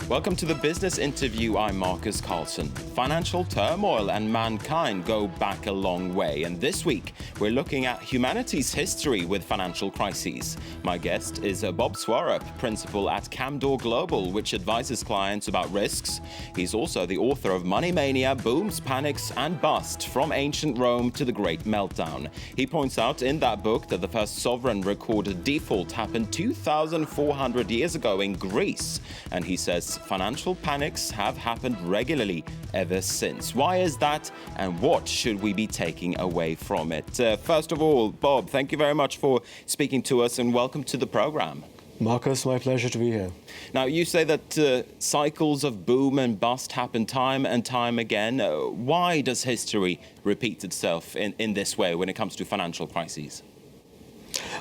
Welcome to the Business Interview. I'm Markus Karlsson. Financial turmoil and mankind go back a long way, and this week we're looking at humanity's history with financial crises. My guest is Bob Swarup, principal at Camdor Global, which advises clients about risks. He's also the author of Money Mania, Booms, Panics and Bust, From Ancient Rome to the Great Meltdown. He points out in that book that the first sovereign recorded default happened 2,400 years ago in Greece, and he says financial panics have happened regularly ever since. Why is that, and what should we be taking away from it? First of all, Bob, thank you very much for speaking to us, and welcome to the program. Marcus, my pleasure to be here. Now, you say that cycles of boom and bust happen time and time again. Why does history repeat itself in this way when it comes to financial crises?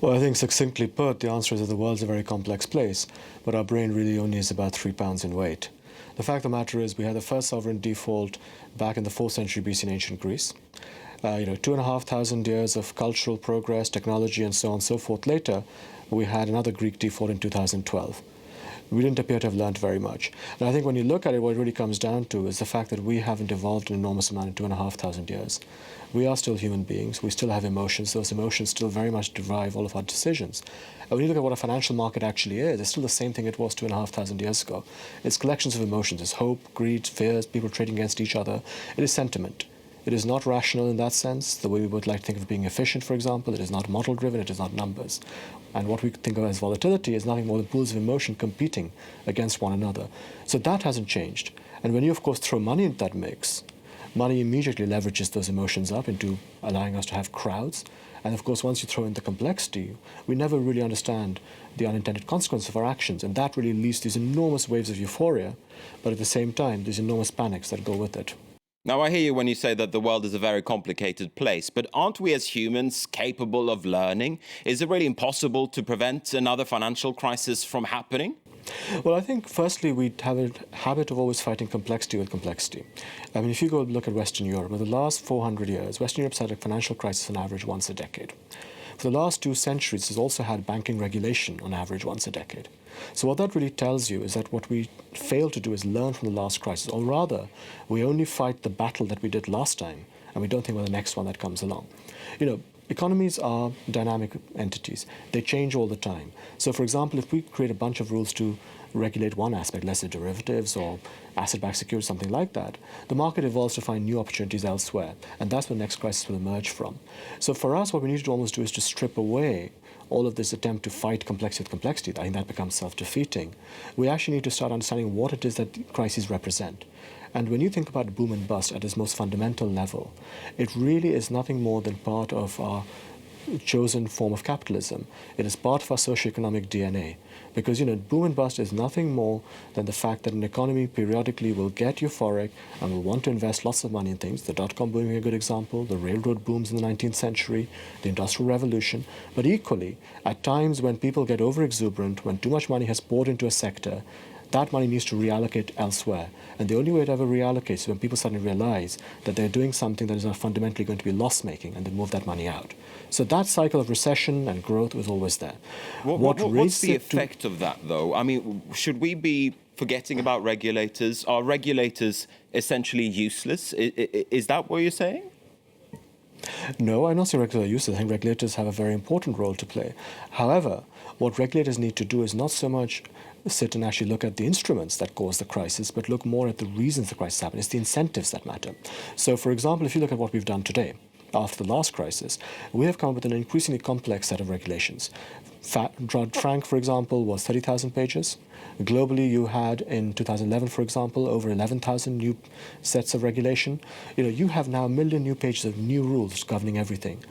Well, I think succinctly put, the answer is that the world's a very complex place, but our brain really only is about 3 pounds in weight. The fact of the matter is we had the first sovereign default back in the 4th century BC in ancient Greece. 2,500 years of cultural progress, technology, and so on and so forth later, we had another Greek default in 2012. We didn't appear to have learned very much. And I think when you look at it, what it really comes down to is the fact that we haven't evolved an enormous amount in 2,500 years. We are still human beings. We still have emotions. Those emotions still very much drive all of our decisions. And when you look at what a financial market actually is, it's still the same thing it was 2,500 years ago. It's collections of emotions. It's hope, greed, fears, people trading against each other. It is sentiment. It is not rational in that sense, the way we would like to think of being efficient, for example. It is not model-driven. It is not numbers. And what we think of as volatility is nothing more than pools of emotion competing against one another. So that hasn't changed. And when you, of course, throw money into that mix, money immediately leverages those emotions up into allowing us to have crowds. And of course, once you throw in the complexity, we never really understand the unintended consequence of our actions. And that really leads to these enormous waves of euphoria, but at the same time, these enormous panics that go with it. Now, I hear you when you say that the world is a very complicated place, but aren't we as humans capable of learning? Is it really impossible to prevent another financial crisis from happening? Well, I think, firstly, we have a habit of always fighting complexity with complexity. I mean, if you go look at Western Europe, over the last 400 years, Western Europe's had a financial crisis on average once a decade. For the last 2 centuries, it's also had banking regulation on average once a decade. So what that really tells you is that what we fail to do is learn from the last crisis, or rather, we only fight the battle that we did last time, and we don't think about the next one that comes along. Economies are dynamic entities. They change all the time. So, for example, if we create a bunch of rules to regulate one aspect, let's say derivatives or asset-backed securities, something like that, the market evolves to find new opportunities elsewhere, and that's where the next crisis will emerge from. So for us, what we need to almost do is to strip away all of this attempt to fight complexity with complexity. I think that becomes self-defeating. We actually need to start understanding what it is that crises represent. And when you think about boom and bust at its most fundamental level, it really is nothing more than part of our chosen form of capitalism. It is part of our socioeconomic DNA. Because, boom and bust is nothing more than the fact that an economy periodically will get euphoric and will want to invest lots of money in things. The dot-com boom being a good example, the railroad booms in the 19th century, the Industrial Revolution. But equally, at times when people get over-exuberant, when too much money has poured into a sector, that money needs to reallocate elsewhere. And the only way it ever reallocates is when people suddenly realize that they're doing something that is not fundamentally going to be loss-making, and they move that money out. So that cycle of recession and growth was always there. What's the effect of that, though? I mean, should we be forgetting about regulators? Are regulators essentially useless? Is that what you're saying? No, I'm not saying regulators are useless. I think regulators have a very important role to play. However, what regulators need to do is not so much sit and actually look at the instruments that cause the crisis, but look more at the reasons the crisis happened. It's the incentives that matter. So, for example, if you look at what we've done today, after the last crisis, we have come up with an increasingly complex set of regulations. Dodd-Frank, for example, was 30,000 pages. Globally, you had, in 2011, for example, over 11,000 new sets of regulation. You have now 1 million new pages of new rules governing everything.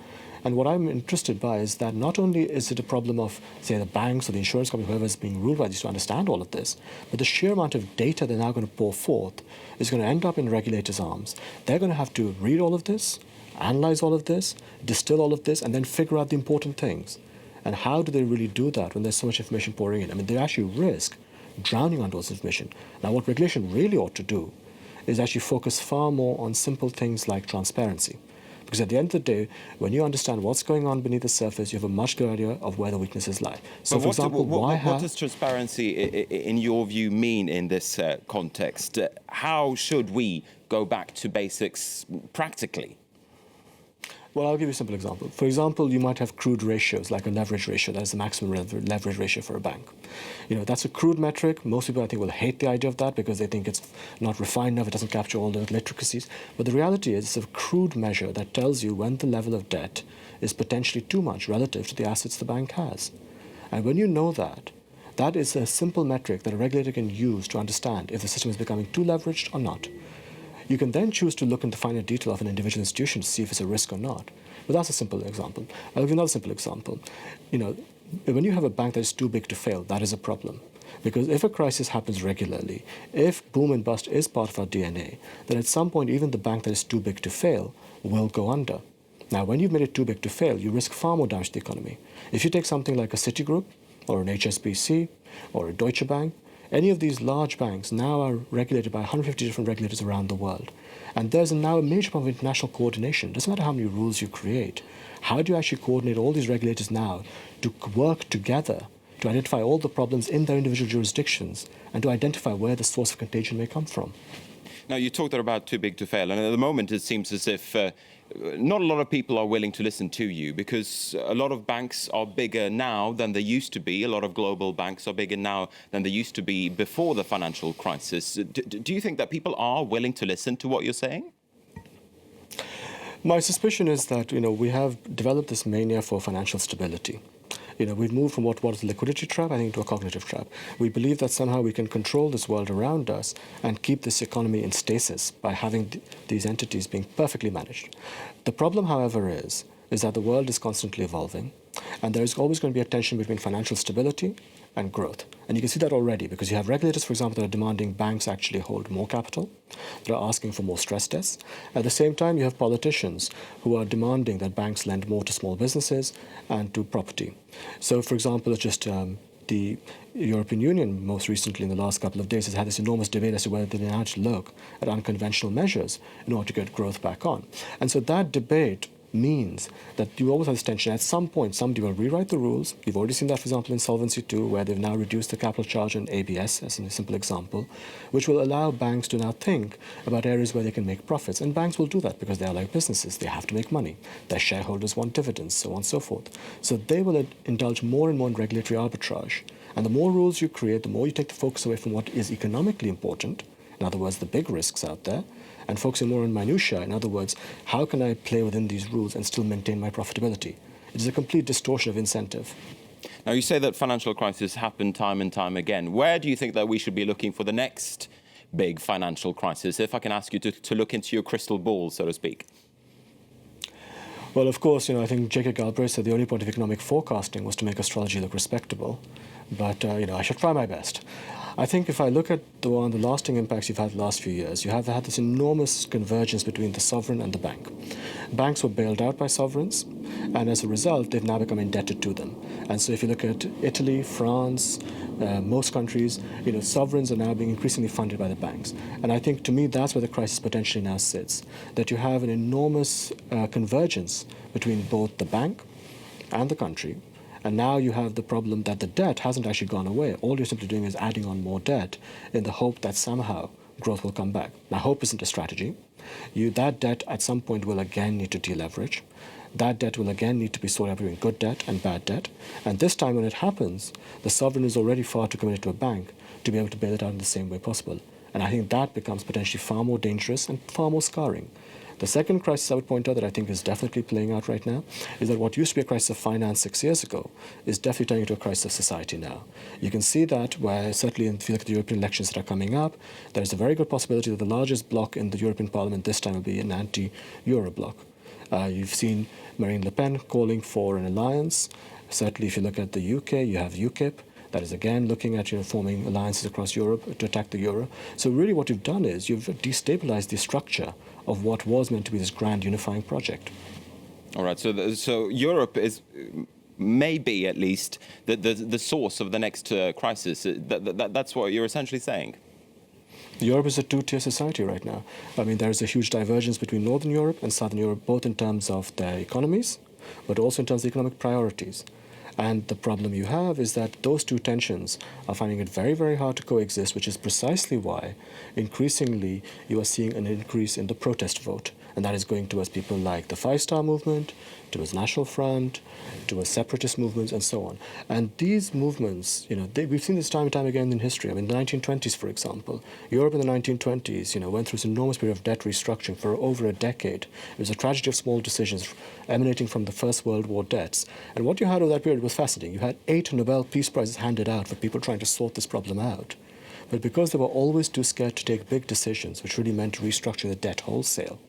And what I'm interested by is that not only is it a problem of, say, the banks or the insurance company, whoever is being ruled by these to understand all of this, but the sheer amount of data they're now going to pour forth is going to end up in regulators' arms. They're going to have to read all of this, analyze all of this, distill all of this, and then figure out the important things. And how do they really do that when there's so much information pouring in? I mean, they actually risk drowning under all this information. Now, what regulation really ought to do is actually focus far more on simple things like transparency. Because at the end of the day, when you understand what's going on beneath the surface, you have a much clearer idea of where the weaknesses lie. So, But for example, what does transparency, in your view, mean in this context? How should we go back to basics practically? Well, I'll give you a simple example. For example, you might have crude ratios, like a leverage ratio. That is the maximum leverage ratio for a bank. That's a crude metric. Most people, I think, will hate the idea of that because they think it's not refined enough. It doesn't capture all the intricacies. But the reality is it's a crude measure that tells you when the level of debt is potentially too much relative to the assets the bank has. And when you know that, that is a simple metric that a regulator can use to understand if the system is becoming too leveraged or not. You can then choose to look into the finer detail of an individual institution to see if it's a risk or not. But that's a simple example. I'll give you another simple example. When you have a bank that is too big to fail, that is a problem. Because if a crisis happens regularly, if boom and bust is part of our DNA, then at some point even the bank that is too big to fail will go under. Now, when you've made it too big to fail, you risk far more damage to the economy. If you take something like a Citigroup, or an HSBC, or a Deutsche Bank, any of these large banks now are regulated by 150 different regulators around the world. And there's now a major problem of international coordination. It doesn't matter how many rules you create. How do you actually coordinate all these regulators now to work together to identify all the problems in their individual jurisdictions and to identify where the source of contagion may come from? Now, you talked about too big to fail, and at the moment it seems as if not a lot of people are willing to listen to you because a lot of banks are bigger now than they used to be. A lot of global banks are bigger now than they used to be before the financial crisis. Do you think that people are willing to listen to what you're saying? My suspicion is that we have developed this mania for financial stability. We've moved from what was a liquidity trap, I think, to a cognitive trap. We believe that somehow we can control this world around us and keep this economy in stasis by having these entities being perfectly managed. The problem, however, is that the world is constantly evolving, and there is always going to be a tension between financial stability and growth. And you can see that already because you have regulators, for example, that are demanding banks actually hold more capital. They're asking for more stress tests. At the same time, you have politicians who are demanding that banks lend more to small businesses and to property. So, for example, it's just the European Union, most recently in the last couple of days, has had this enormous debate as to whether they now to look at unconventional measures in order to get growth back on. And so that debate means that you always have this tension. At some point, somebody will rewrite the rules. We've already seen that, for example, in Solvency II, where they've now reduced the capital charge on ABS, as a simple example, which will allow banks to now think about areas where they can make profits. And banks will do that because they are like businesses. They have to make money. Their shareholders want dividends, so on and so forth. So they will indulge more and more in regulatory arbitrage. And the more rules you create, the more you take the focus away from what is economically important, in other words, the big risks out there, and focusing more on minutiae. In other words, how can I play within these rules and still maintain my profitability? It is a complete distortion of incentive. Now, you say that financial crises happen time and time again. Where do you think that we should be looking for the next big financial crisis? If I can ask you to look into your crystal ball, so to speak. Well, of course, I think J.K. Galbraith said the only point of economic forecasting was to make astrology look respectable. But, I should try my best. I think if I look at the lasting impacts you've had the last few years, you have had this enormous convergence between the sovereign and the bank. Banks were bailed out by sovereigns, and as a result, they've now become indebted to them. And so if you look at Italy, France, most countries, sovereigns are now being increasingly funded by the banks. And I think, to me, that's where the crisis potentially now sits, that you have an enormous convergence between both the bank and the country. And now you have the problem that the debt hasn't actually gone away. All you're simply doing is adding on more debt in the hope that somehow growth will come back. Now, hope isn't a strategy. That debt at some point will again need to deleverage. That debt will again need to be sorted out between good debt and bad debt. And this time when it happens, the sovereign is already far too committed to a bank to be able to bail it out in the same way possible. And I think that becomes potentially far more dangerous and far more scarring. The second crisis I would point out that I think is definitely playing out right now is that what used to be a crisis of finance 6 years ago is definitely turning into a crisis of society now. You can see that where certainly if you look at the European elections that are coming up, there is a very good possibility that the largest bloc in the European Parliament this time will be an anti-Euro bloc. You've seen Marine Le Pen calling for an alliance. Certainly if you look at the UK, you have UKIP. That is, again, looking at forming alliances across Europe to attack the euro. So really what you've done is you've destabilized the structure of what was meant to be this grand unifying project. All right, so Europe is maybe at least the source of the next crisis. That's what you're essentially saying. Europe is a two-tier society right now. I mean, there is a huge divergence between Northern Europe and Southern Europe, both in terms of their economies, but also in terms of economic priorities. And the problem you have is that those two tensions are finding it very, very hard to coexist, which is precisely why increasingly you are seeing an increase in the protest vote. And that is going towards people like the Five Star Movement, towards National Front, towards separatist movements, and so on. And these movements, we've seen this time and time again in history. I mean, the 1920s, for example, Europe in the 1920s, went through this enormous period of debt restructuring for over a decade. It was a tragedy of small decisions emanating from the First World War debts. And what you had over that period was fascinating. You had 8 Nobel Peace Prizes handed out for people trying to sort this problem out. But because they were always too scared to take big decisions, which really meant restructuring the debt wholesale,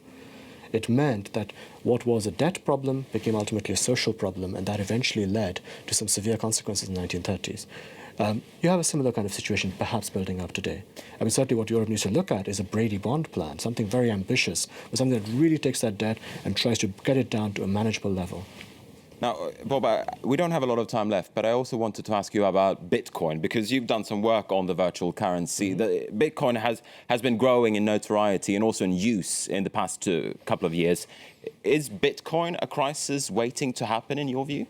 it meant that what was a debt problem became ultimately a social problem, and that eventually led to some severe consequences in the 1930s. You have a similar kind of situation perhaps building up today. I mean, certainly what Europe needs to look at is a Brady bond plan, something very ambitious, but something that really takes that debt and tries to get it down to a manageable level. Now, Bob, we don't have a lot of time left, but I also wanted to ask you about Bitcoin, because you've done some work on the virtual currency. Mm-hmm. Bitcoin has been growing in notoriety and also in use in the past couple of years. Is Bitcoin a crisis waiting to happen, in your view?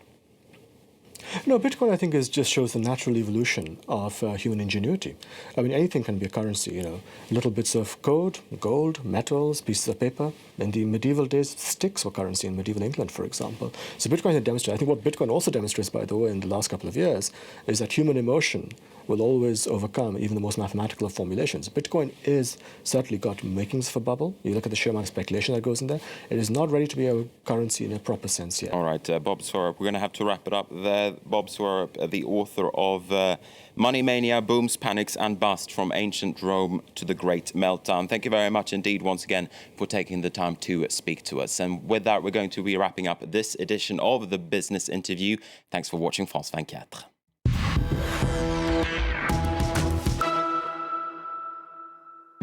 No, Bitcoin, I think, just shows the natural evolution of human ingenuity. I mean, anything can be a currency, little bits of code, gold, metals, pieces of paper. In the medieval days, sticks were currency in medieval England, for example. So Bitcoin has demonstrated, I think what Bitcoin also demonstrates, by the way, in the last couple of years, is that human emotion will always overcome even the most mathematical of formulations. Bitcoin is certainly got makings of a bubble. You look at the sheer amount of speculation that goes in there. It is not ready to be a currency in a proper sense yet. All right, Bob Swarup, we're going to have to wrap it up there. Bob Swarup, the author of Money Mania, Booms, Panics and Bust, From Ancient Rome to the Great Meltdown. Thank you very much indeed once again for taking the time to speak to us. And with that, we're going to be wrapping up this edition of the Business Interview. Thanks for watching France 24.